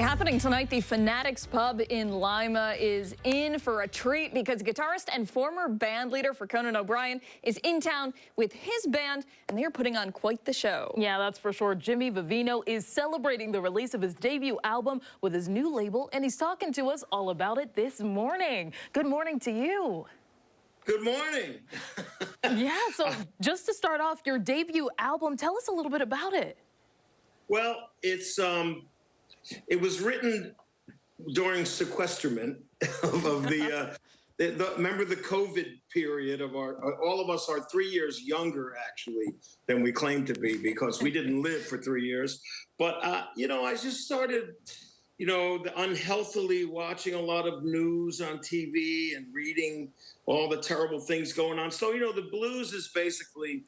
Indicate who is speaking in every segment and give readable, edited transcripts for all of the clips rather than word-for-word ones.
Speaker 1: Happening tonight, the Fanatics Pub in Lima is in for a treat because guitarist and former band leader for Conan O'Brien is in town with his band, and they're putting on quite the show. Yeah, that's for sure. Jimmy Vivino is celebrating the release of his debut album with his new label, and he's talking to us all about it this morning. Good morning to you.
Speaker 2: Good morning.
Speaker 1: Yeah, so just to start off, your debut album, tell us a little bit about it.
Speaker 2: Well, it was written during sequesterment of remember the COVID period of all of us are 3 years younger actually than we claim to be because we didn't live for 3 years. But, I just started, unhealthily watching a lot of news on TV and reading all the terrible things going on. So, the blues is basically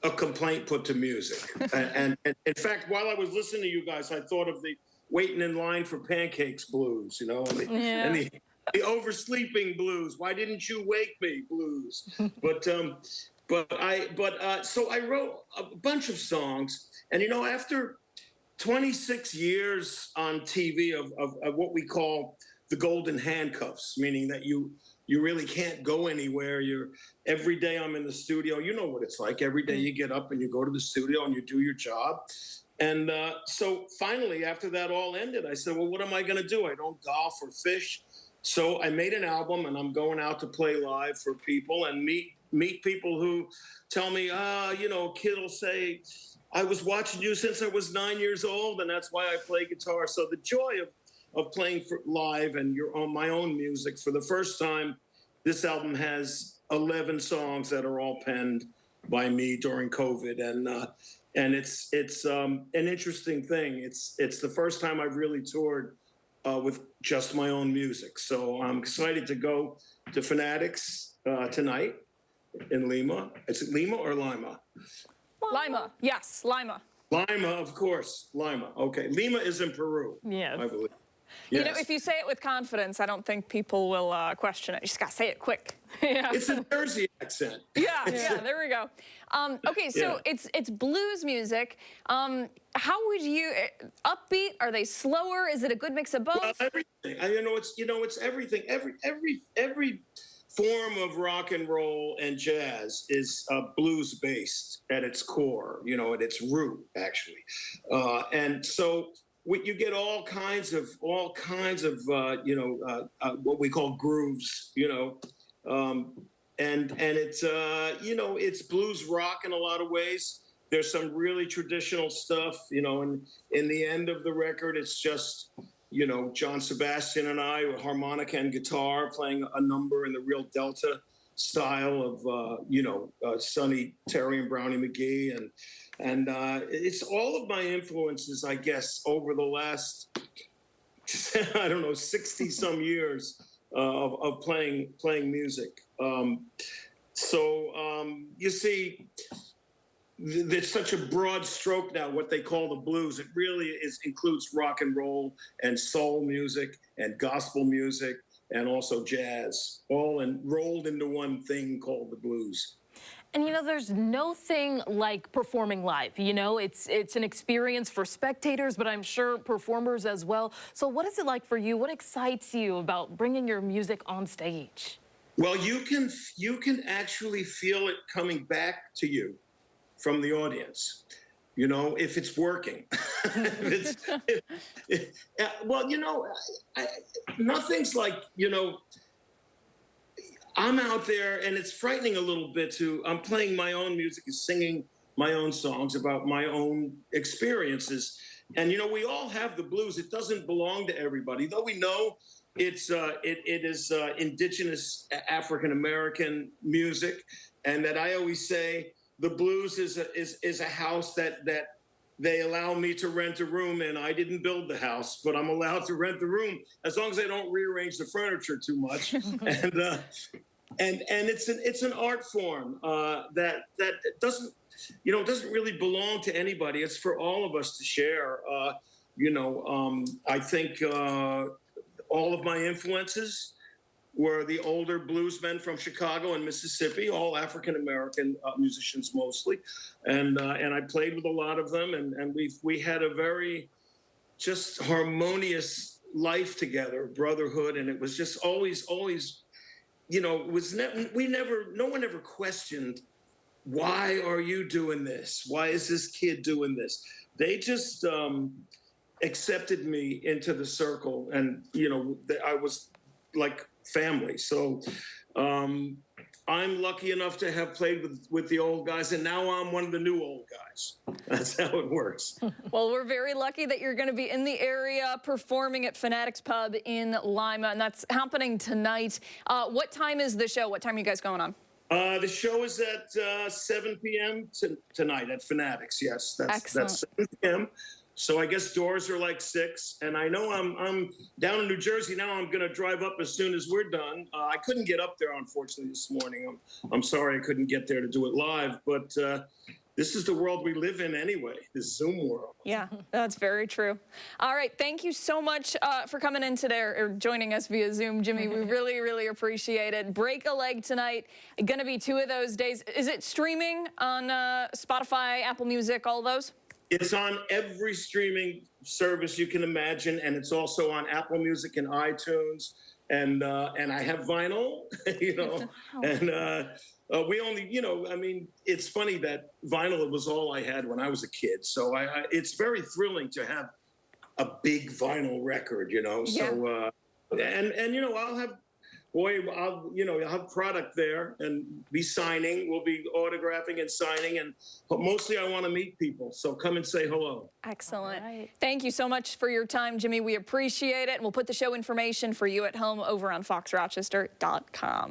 Speaker 2: a complaint put to music. and in fact, while I was listening to you guys, I thought of the waiting in line for pancakes blues, and the oversleeping blues. Why didn't you wake me blues? So I wrote a bunch of songs, and after 26 years on TV of what we call the golden handcuffs, meaning that you really can't go anywhere. Every day I'm in the studio. You know what it's like. Every day you get up and you go to the studio and you do your job. And so finally, after that all ended, I said, well, what am I going to do? I don't golf or fish. So I made an album, and I'm going out to play live for people and meet people who tell me, a kid will say, I was watching you since I was 9 years old, and that's why I play guitar. So the joy of playing for live and my own music. For the first time, this album has 11 songs that are all penned by me during COVID. And it's an interesting thing. It's the first time I've really toured with just my own music. So I'm excited to go to Fanatics tonight in Lima. Is it Lima or Lima?
Speaker 1: Lima, yes, Lima.
Speaker 2: Lima, of course, Lima. Okay, Lima is in Peru.
Speaker 1: Yes.
Speaker 2: I believe. Yes.
Speaker 1: If you say it with confidence, I don't think people will question it. You just got to say it quick. Yeah.
Speaker 2: It's a Jersey accent.
Speaker 1: Yeah, there we go. Okay, so it's blues music. How would you, upbeat? Are they slower? Is it a good mix of both?
Speaker 2: Well, everything. It's everything. Every form of rock and roll and jazz is blues based at its core. At its root, actually. And so you get all kinds of what we call grooves, and it's it's blues rock in a lot of ways. There's some really traditional stuff, and in the end of the record, it's just John Sebastian and I with harmonica and guitar playing a number in the real Delta style of Sonny Terry and Brownie McGee, and it's all of my influences, I guess, over the last 60 some years of playing music. You see, there's such a broad stroke now, what they call the blues. It really includes rock and roll and soul music and gospel music and also jazz, all rolled into one thing called the blues.
Speaker 1: And there's no thing like performing live. It's an experience for spectators, but I'm sure performers as well. So what is it like for you? What excites you about bringing your music on stage?
Speaker 2: Well, you can actually feel it coming back to you from the audience, if it's working. Nothing's like, I'm out there, and it's frightening a little bit I'm playing my own music and singing my own songs about my own experiences. And, we all have the blues. It doesn't belong to everybody, though we know it is indigenous African-American music. And that I always say the blues is a house that they allow me to rent a room in. I didn't build the house, but I'm allowed to rent the room as long as I don't rearrange the furniture too much. and it's an art form that doesn't really belong to anybody. It's for all of us to share. I think all of my influences were the older bluesmen from Chicago and Mississippi, all African-American musicians mostly. And I played with a lot of them, and we had a very just harmonious life together, brotherhood, and it was just always, it was no one ever questioned, why are you doing this? Why is this kid doing this? They just accepted me into the circle, and I was like family. So I'm lucky enough to have played with the old guys, and now I'm one of the new old guys. That's how it works.
Speaker 1: Well, we're very lucky that you're going to be in the area performing at Fanatics Pub in Lima, and that's happening tonight. What time is the show? What time are you guys going on?
Speaker 2: The show is at 7 p.m. Tonight at Fanatics. Yes, that's 7 p.m. So I guess doors are like 6, and I know I'm down in New Jersey now. I'm going to drive up as soon as we're done. I couldn't get up there, unfortunately, this morning. I'm sorry I couldn't get there to do it live, but this is the world we live in anyway, this Zoom world.
Speaker 1: Yeah, that's very true. All right, thank you so much for coming in today or joining us via Zoom, Jimmy. We really, really appreciate it. Break a Leg tonight. Going to be 2 of those days. Is it streaming on Spotify, Apple Music, all those?
Speaker 2: It's on every streaming service you can imagine, and it's also on Apple Music and iTunes. And I have vinyl, and we only, I mean, it's funny that vinyl was all I had when I was a kid. So it's very thrilling to have a big vinyl record, Yeah. So I'll have product there and be signing. We'll be autographing and signing, but mostly I want to meet people. So come and say hello.
Speaker 1: Excellent. Right. Thank you so much for your time, Jimmy. We appreciate it. And we'll put the show information for you at home over on foxrochester.com.